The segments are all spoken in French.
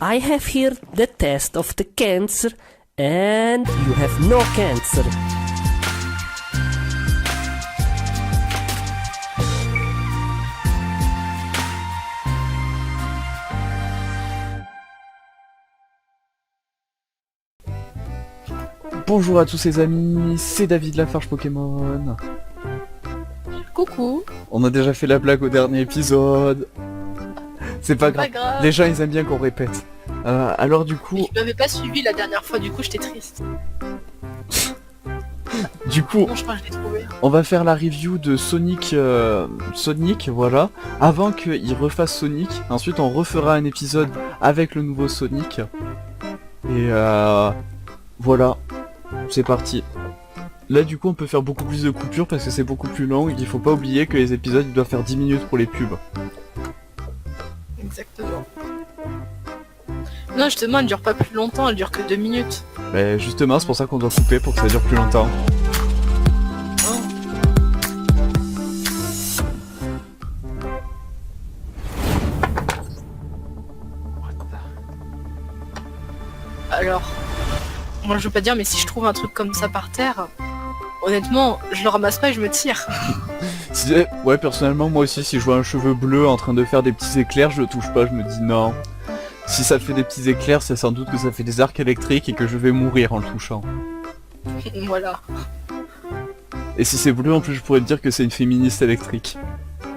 I have here the test of the cancer, and you have no cancer. Bonjour à tous les amis, c'est David Lafarge Pokémon. Coucou. On a déjà fait la blague au dernier épisode. C'est pas grave. Les gens ils aiment bien qu'on répète. Alors du coup... Mais je m'avais pas suivi la dernière fois, du coup j'étais triste. Du coup, Non, je crois que je l'ai trouvé. on va faire la review de Sonic, voilà, avant qu'il refasse Sonic. Ensuite on refera un épisode avec le nouveau Sonic. Et voilà, c'est parti. Là du coup on peut faire beaucoup plus de coupures parce que c'est beaucoup plus long et qu'il faut pas oublier que les épisodes ils doivent faire 10 minutes pour les pubs. Exactement. Non, justement, elle dure pas plus longtemps, elle dure que 2 minutes. Mais justement c'est pour ça qu'on doit couper pour que ça dure plus longtemps. Alors, moi je veux pas dire, mais si je trouve un truc comme ça par terre, honnêtement, je le ramasse pas et je me tire. Ouais, personnellement moi aussi si je vois un cheveu bleu en train de faire des petits éclairs, je le touche pas, je me dis non. Si ça fait des petits éclairs, c'est sans doute que ça fait des arcs électriques et que je vais mourir en le touchant. Voilà. Et si c'est bleu en plus je pourrais te dire que c'est une féministe électrique.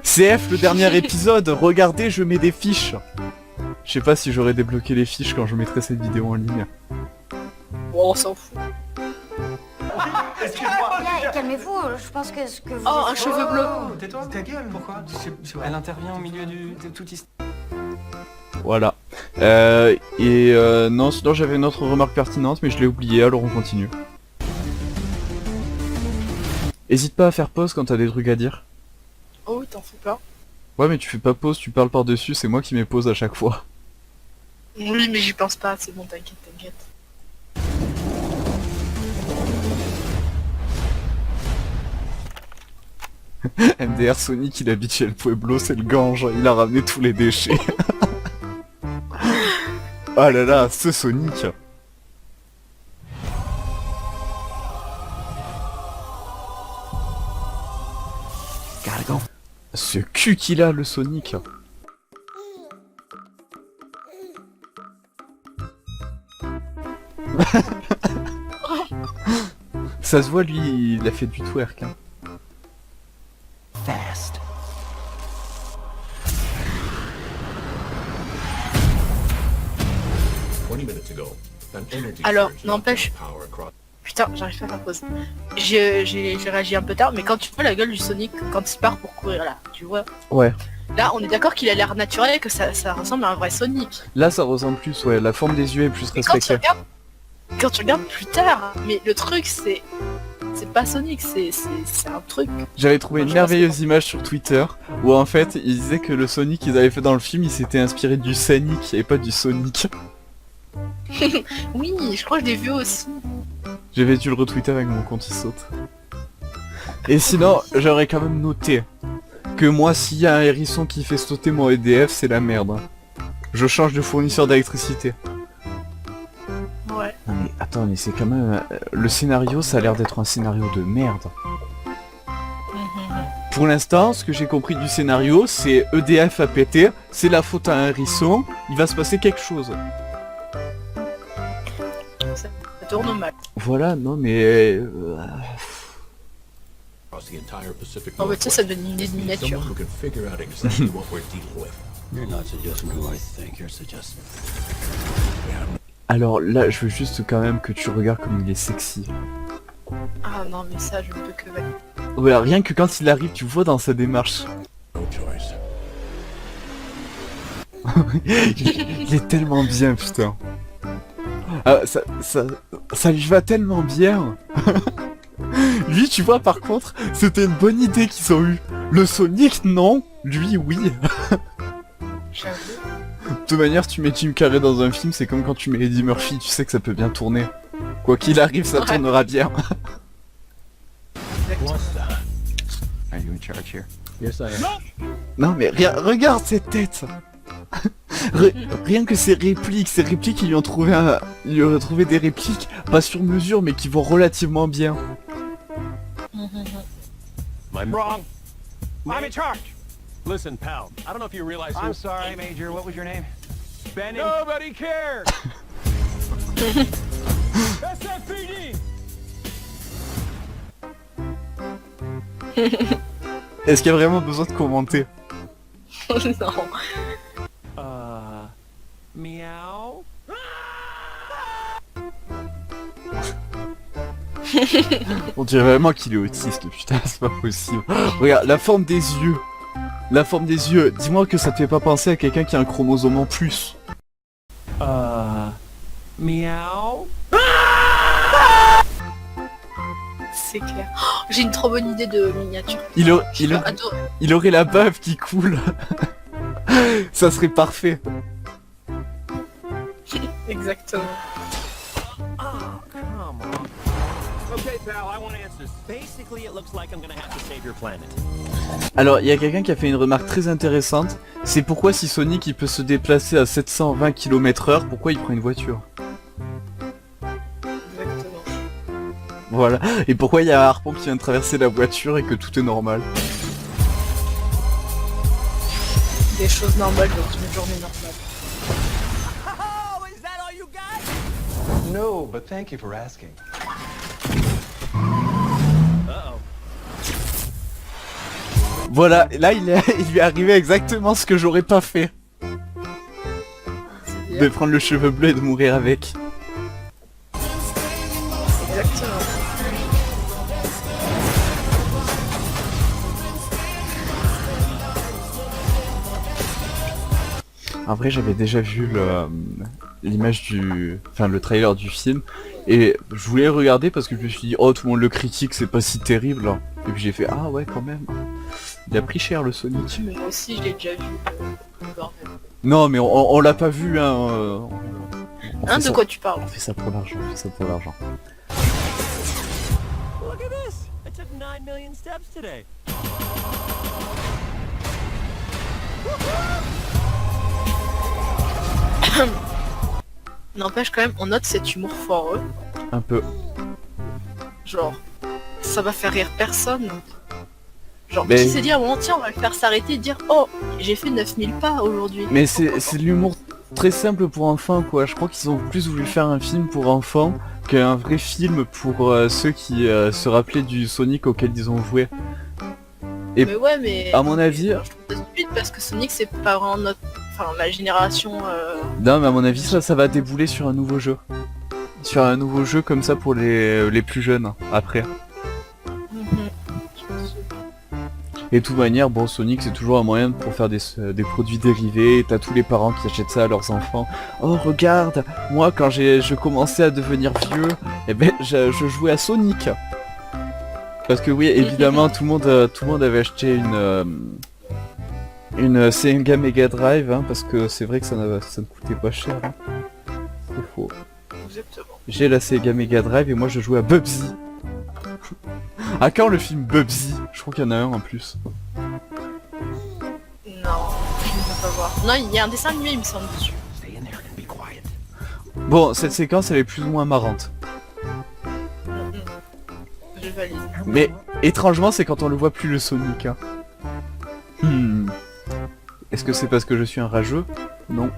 CF le dernier épisode, regardez je mets des fiches. Je sais pas si j'aurais débloqué les fiches quand je mettrai cette vidéo en ligne. Bon, on s'en fout. Bien, calmez-vous, je pense que ce que vous... Oh, un cheveu bleu. Tais-toi. Ta gueule, pourquoi Elle intervient au milieu de tout ici. Voilà. Non, sinon j'avais une autre remarque pertinente mais je l'ai oubliée, alors on continue. Hésite pas à faire pause quand t'as des trucs à dire. Oh oui, t'en fais pas. Ouais mais tu fais pas pause, tu parles par-dessus, c'est moi qui mets pause à chaque fois. Oui, mais j'y pense pas, c'est bon, t'inquiète, t'inquiète. MDR Sonic il habite chez le Pueblo, c'est le Gange, il a ramené tous les déchets. Ah là là, ce Sonic. Ce cul qu'il a le Sonic. Ça se voit lui, il a fait du twerk hein. Fast. Alors, n'empêche... Putain, j'arrive pas à faire pause. J'ai réagi un peu tard, mais quand tu vois la gueule du Sonic, quand il part pour courir là, tu vois. Ouais. Là, on est d'accord qu'il a l'air naturel et que ça ressemble à un vrai Sonic. Là ça ressemble plus, ouais, la forme des yeux est plus Et respectée. quand tu regardes plus tard, mais le truc c'est pas Sonic, c'est un truc. J'avais trouvé une merveilleuse image sur Twitter où en fait ils disaient que le Sonic qu'ils avaient fait dans le film il s'était inspiré du Sonic et pas du Sonic. Oui, je crois que je l'ai vu aussi. J'avais dû le retweeter avec mon compte il saute. Et sinon j'aurais quand même noté que moi s'il y a un hérisson qui fait sauter mon EDF c'est la merde. Je change de fournisseur d'électricité. Ouais. Non mais attends mais c'est quand même... Le scénario ça a l'air d'être un scénario de merde. Pour l'instant ce que j'ai compris du scénario c'est EDF a pété, c'est la faute à un hérisson, il va se passer quelque chose. Ça tourne mal. Voilà non mais... Oh bah tu sais, ça donne une idée de miniature. Alors là je veux juste quand même que tu regardes comme il est sexy. Ah non, mais ça, je ne peux que valider. Voilà, rien que quand il arrive tu vois dans sa démarche. Il est tellement bien putain. Ah, ça lui va tellement bien. Lui tu vois par contre c'était une bonne idée qu'ils ont eu. Le Sonic non, lui oui. J'avoue. De toute manière tu mets Jim Carrey dans un film c'est comme quand tu mets Eddie Murphy, tu sais que ça peut bien tourner. Quoi qu'il arrive ça tournera bien. Are you in charge here? Yes, I am. Non mais regarde cette tête. Rien que ses répliques, ils lui ont trouvé des répliques, pas sur mesure, mais qui vont relativement bien. I'm wrong. I'm in charge. Listen, pal. I don't know if you realize. I'm sorry, Major. What was your name? Benny. Nobody cares. SFPD. Est-ce qu'il y a vraiment besoin de commenter? Non. Meow. On dirait vraiment qu'il est autiste, putain, c'est pas possible. Regarde, la forme des yeux. La forme des yeux, dis-moi que ça te fait pas penser à quelqu'un qui a un chromosome en plus. Meow. C'est clair. Oh, j'ai une trop bonne idée de miniature. Il Attends, aurait la bave qui coule. Ça serait parfait. exactement. Oh, come on. Okay, pal, I want answers. Basically, it looks like I'm gonna have to save your planet. Alors, il y a quelqu'un qui a fait une remarque très intéressante. C'est pourquoi si Sonic il peut se déplacer à 720 km/h, pourquoi il prend une voiture? Exactement. Voilà. Et pourquoi il y a un harpon qui vient de traverser la voiture et que tout est normal? Des choses normales dans une journée normale. Oh, is that all you got? No, but thank you for asking. Uh-oh. Voilà, là il lui est arrivé exactement ce que j'aurais pas fait. C'est bien. De prendre le cheveu bleu et de mourir avec. Exactement. En vrai, j'avais déjà vu l'image le trailer du film et je voulais le regarder parce que je me suis dit oh tout le monde le critique, c'est pas si terrible. Et puis j'ai fait ah ouais quand même. Il a pris cher le Sonic. Mais moi aussi, je l'ai déjà vu. Le bordel. Non mais on l'a pas vu hein. On Hein, fait de ça- quoi tu parles? On fait ça pour l'argent, on fait ça pour l'argent. Look at this. I took 9 million steps today. N'empêche quand même, on note cet humour foireux. Un peu. Genre, ça va faire rire personne. Genre, Mais- qui s'est dit à un moment, tiens, on va le faire s'arrêter et dire oh, j'ai fait 9000 pas aujourd'hui. Mais c'est de l'humour très simple pour enfants quoi. Je crois qu'ils ont plus voulu faire un film pour enfants qu'un vrai film pour ceux qui se rappelaient du Sonic auquel ils ont joué. Et Mais ouais, mais. à mon avis- Je trouve ça stupide parce que Sonic, c'est pas vraiment notre. Enfin, ma génération. Non mais à mon avis ça va débouler sur un nouveau jeu. Sur un nouveau jeu comme ça pour les plus jeunes après. Et de toute manière, bon Sonic c'est toujours un moyen pour faire des produits dérivés, t'as tous les parents qui achètent ça à leurs enfants. Oh regarde, moi quand je commençais à devenir vieux, eh ben je jouais à Sonic. Parce que oui, évidemment tout le monde avait acheté une Sega Mega Drive, hein, parce que c'est vrai que ça ne coûtait pas cher. Hein. C'est faux. Exactement. J'ai la Sega Mega Drive et moi je jouais à Bubsy. À quand le film Bubsy? Je crois qu'il y en a un en plus. Non, je ne veux pas voir. Non, il y a un dessin animé, il me semble, dessus. Stay in there and be quiet. Bon, cette séquence elle est plus ou moins marrante. Je valide. Mais étrangement c'est quand on le voit plus le Sonic. Hein. Est-ce que c'est parce que je suis un rageux? Non.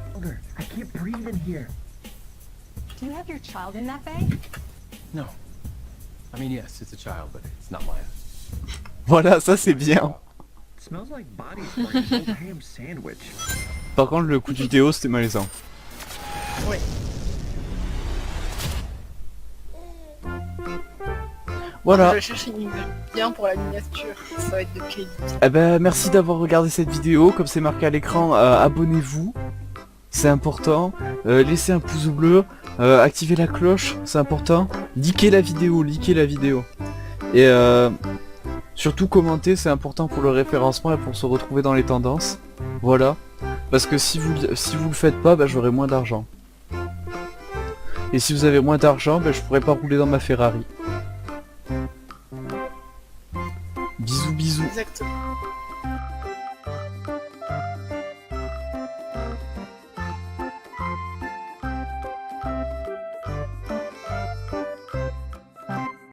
I can't breathe in here. Do you have your child in that bag? No. I mean, yes, it's a child, but it's not mine. Voilà, ça c'est bien. It smells like body spray and old ham sandwich. Par contre le coup du déo c'était malaisant. Oui. Voilà. Je vais chercher une image bien pour la miniature. Ça va être de qualité. Eh ben merci d'avoir regardé cette vidéo. Comme c'est marqué à l'écran, abonnez-vous. C'est important. Laissez un pouce bleu. Activez la cloche, c'est important. Likez la vidéo. Et surtout commentez, c'est important pour le référencement et pour se retrouver dans les tendances. Voilà. Parce que si vous le faites pas, bah, j'aurai moins d'argent. Et si vous avez moins d'argent, bah, je pourrai pas rouler dans ma Ferrari.